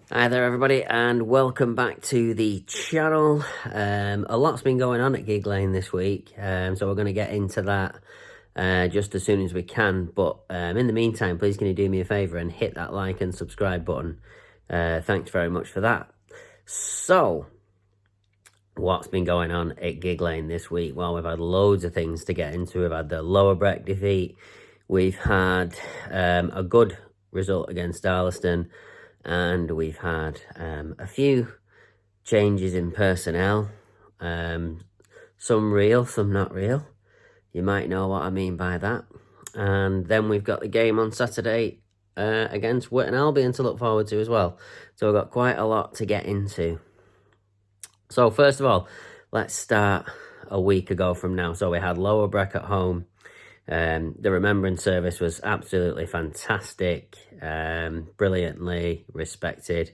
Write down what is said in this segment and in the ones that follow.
Hi there everybody and welcome back to the channel. A lot's been going on at Gig Lane this week, so we're going to get into that just as soon as we can. But in the meantime, please can you do me a favour and hit that like and subscribe button. Thanks very much for that. So, what's been going on at Gig Lane this week? Well, we've had loads of things to get into. We've had the lower Breck defeat. We've had a good result against Darlaston. And we've had a few changes in personnel, some real, some not real. You might know what I mean by that. And then we've got the game on Saturday against Witton Albion to look forward to as well. So we've got quite a lot to get into. So first of all, let's start a week ago from now. So we had Lower Breck at home. The remembrance service was absolutely fantastic, brilliantly respected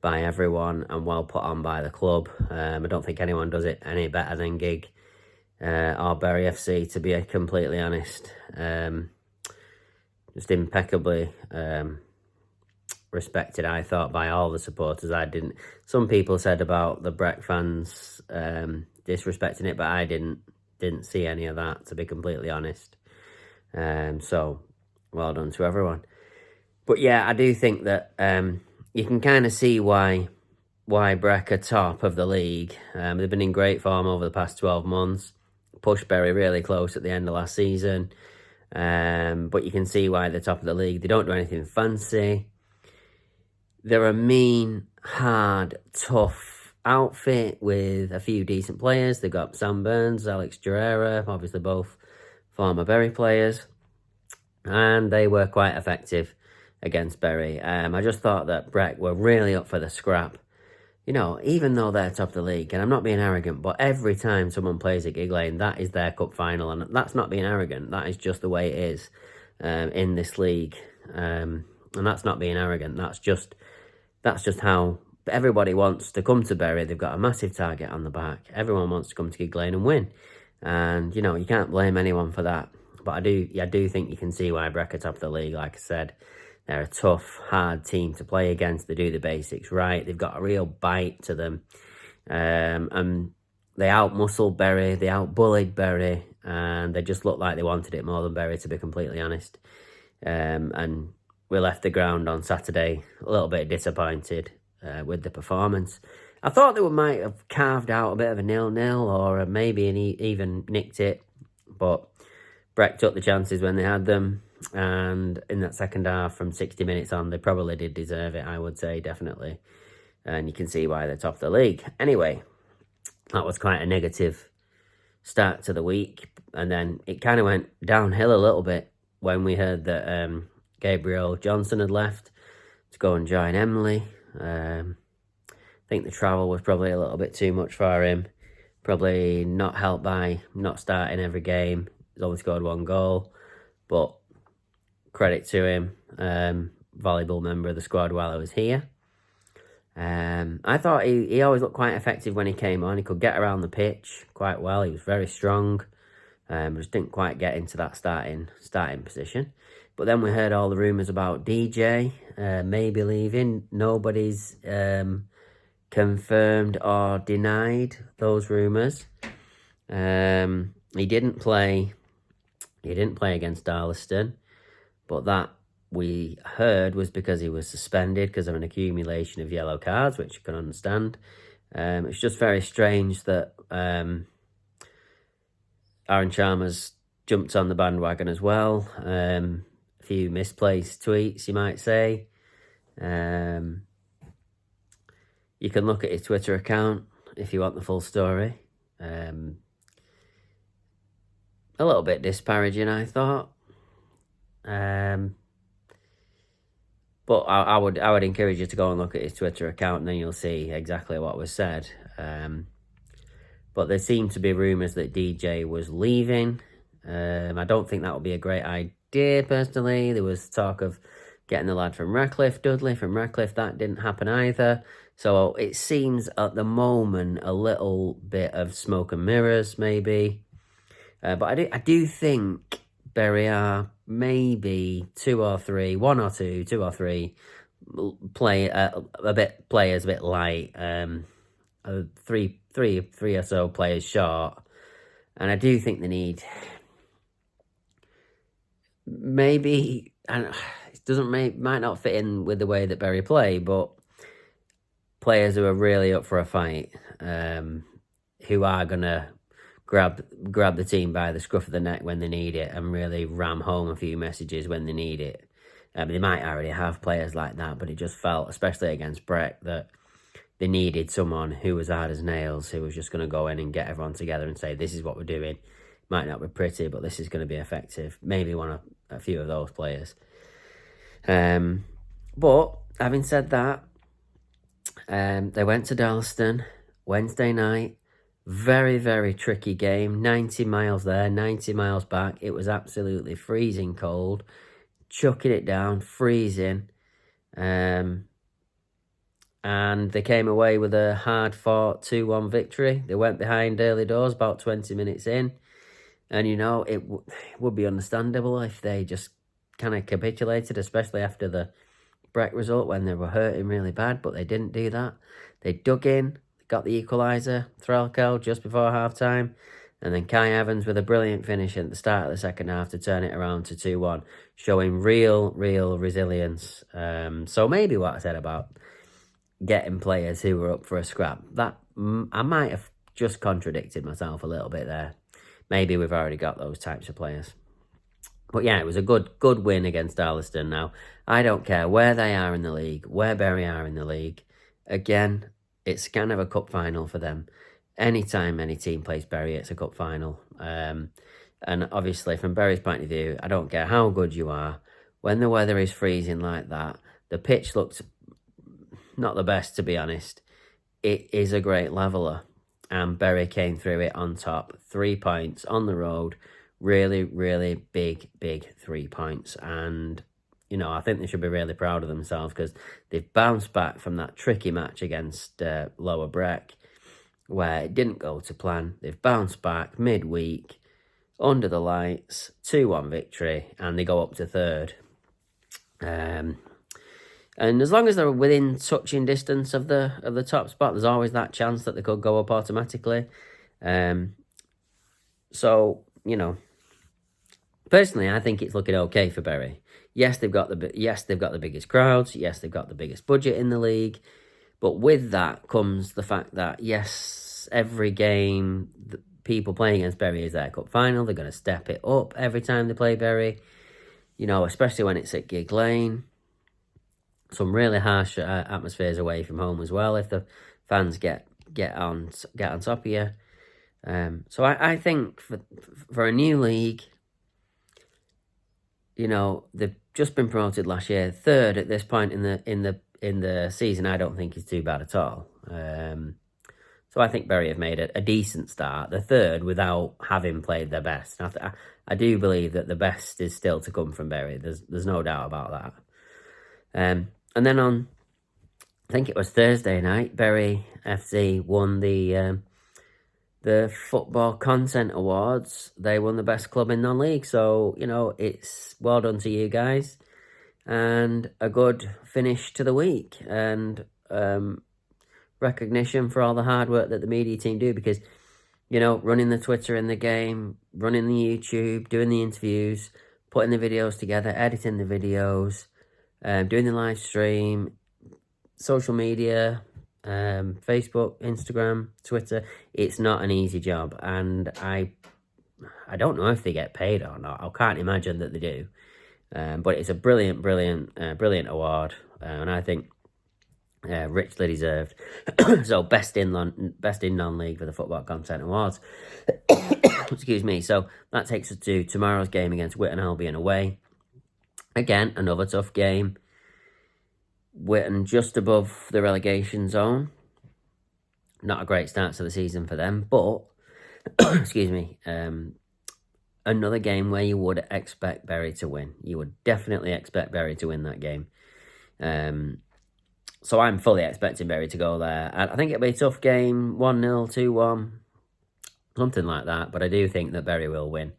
by everyone and well put on by the club. I don't think anyone does it any better than Gig or Bury FC, to be completely honest. Just impeccably respected, I thought, by all the supporters. Some people said about the Breck fans disrespecting it, but I didn't see any of that, to be completely honest. So well done to everyone. But yeah, I do think that you can kind of see why Breck are top of the league. They've been in great form over the past 12 months. Pushed Bury really close at the end of last season. But you can see why they're top of the league. They don't do anything fancy. They're a mean, hard, tough outfit with a few decent players. They've got Sam Burns, Alex Guerrera, obviously both former Bury players, and they were quite effective against Bury. I just thought that Breck were really up for the scrap. You know, even though they're top of the league, and I'm not being arrogant, but every time someone plays at Gig Lane, that is their cup final, and that's not being arrogant. That is just the way it is in this league, and that's not being arrogant. That's just how everybody wants to come to Bury. They've got a massive target on the back. Everyone wants to come to Gig Lane and win. And, you know, you can't blame anyone for that. But I do think you can see why Breck are top of the league. Like I said, they're a tough, hard team to play against. They do the basics right. They've got a real bite to them. And they out-muscled Bury. They out-bullied Bury. And they just looked like they wanted it more than Bury, to be completely honest. And we left the ground on Saturday a little bit disappointed with the performance. I thought they might have carved out a bit of a 0-0 or maybe even nicked it, but Breck took the chances when they had them, and in that second half from 60 minutes on, they probably did deserve it, I would say, definitely. And you can see why they're top of the league. Anyway, that was quite a negative start to the week, and then it kind of went downhill a little bit when we heard that Gabriel Johnson had left to go and join Emily. I think the travel was probably a little bit too much for him. Probably not helped by not starting every game. He's only scored one goal. But credit to him. Valuable member of the squad while I was here. I thought he always looked quite effective when he came on. He could get around the pitch quite well. He was very strong. Just didn't quite get into that starting position. But then we heard all the rumours about DJ maybe leaving. Nobody's confirmed or denied those rumours. He didn't play against Darlaston, but that we heard was because he was suspended because of an accumulation of yellow cards, which you can understand. It's just very strange that Aaron Chalmers jumped on the bandwagon as well. A few misplaced tweets, you might say. You can look at his Twitter account if you want the full story. A little bit disparaging, I thought. But I would encourage you to go and look at his Twitter account, and then you'll see exactly what was said. But there seemed to be rumours that DJ was leaving. I don't think that would be a great idea, personally. There was talk of getting the lad from Redcliffe, Dudley from Redcliffe. That didn't happen either. So it seems at the moment a little bit of smoke and mirrors, maybe. But I do think Bury are maybe 2 or 3, 1 or 2, 2 or 3 players a bit light, three or so players short, and I do think they need maybe, and it might not fit in with the way that Bury play, but players who are really up for a fight, who are gonna grab the team by the scruff of the neck when they need it and really ram home a few messages when they need it. They might already have players like that, but it just felt, especially against Breck, that they needed someone who was hard as nails, who was just going to go in and get everyone together and say, this is what we're doing. Might not be pretty, but this is going to be effective. Maybe a few of those players. But having said that, they went to Darlaston Wednesday night. Very, very tricky game. 90 miles there, 90 miles back. It was absolutely freezing cold. Chucking it down, freezing. And they came away with a hard-fought 2-1 victory. They went behind early doors about 20 minutes in. And, it would be understandable if they just kind of capitulated, especially after the Breck result when they were hurting really bad. But they didn't do that. They dug in, got the equaliser, Threlkel, just before half-time. And then Kai Evans with a brilliant finish at the start of the second half to turn it around to 2-1, showing real resilience. So maybe what I said about getting players who were up for a scrap, that I might have just contradicted myself a little bit there. Maybe we've already got those types of players. But yeah, it was a good win against Darlaston. Now, I don't care where they are in the league, where Bury are in the league. Again, it's kind of a cup final for them. Anytime any team plays Bury, it's a cup final. And obviously, from Bury's point of view, I don't care how good you are. When the weather is freezing like that, the pitch looks not the best, to be honest. It is a great leveller. And Bury came through it on top. 3 points on the road. Really, really big 3 points. And, I think they should be really proud of themselves because they've bounced back from that tricky match against Lower Breck, where it didn't go to plan. They've bounced back midweek, under the lights, 2-1 victory, and they go up to third. And as long as they're within touching distance of the top spot, there's always that chance that they could go up automatically. So, personally, I think it's looking okay for Bury. Yes, they've got the biggest crowds. Yes, they've got the biggest budget in the league. But with that comes the fact that, yes, every game, the people playing against Bury is their cup final. They're going to step it up every time they play Bury, especially when it's at Gig Lane. Some really harsh atmospheres away from home as well if the fans get on top of you. So I think for a new league, they've just been promoted last year, third at this point in the season. I don't think is too bad at all. So I think Bury have made a decent start. The third without having played their best. I do believe that the best is still to come from Bury. There's no doubt about that. And then on, I think it was Thursday night, Bury FC won the Football Content Awards. They won the best club in non-league. So, it's well done to you guys. And a good finish to the week. And recognition for all the hard work that the media team do. Because, running the Twitter in the game, running the YouTube, doing the interviews, putting the videos together, editing the videos, doing the live stream, social media, Facebook, Instagram, Twitter. It's not an easy job, and I don't know if they get paid or not. I can't imagine that they do, but it's a brilliant award, and I think richly deserved. So best in non-league for the Football Content Awards. Excuse me. So that takes us to tomorrow's game against Witton Albion away. Again, another tough game. Witton just above the relegation zone. Not a great start to the season for them, but excuse me, another game where you would expect Bury to win. You would definitely expect Bury to win that game. So I'm fully expecting Bury to go there. I think it'll be a tough game, 1-0, 2-1, something like that. But I do think that Bury will win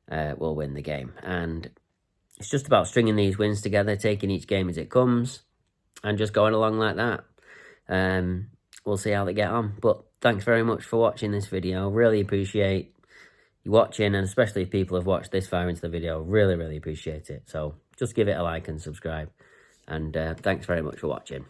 the game. And it's just about stringing these wins together, taking each game as it comes. just going along like that. We'll see how they get on. But thanks very much for watching this video. Really appreciate you watching, and especially if people have watched this far into the video, really appreciate it. So just give it a like and subscribe, and thanks very much for watching.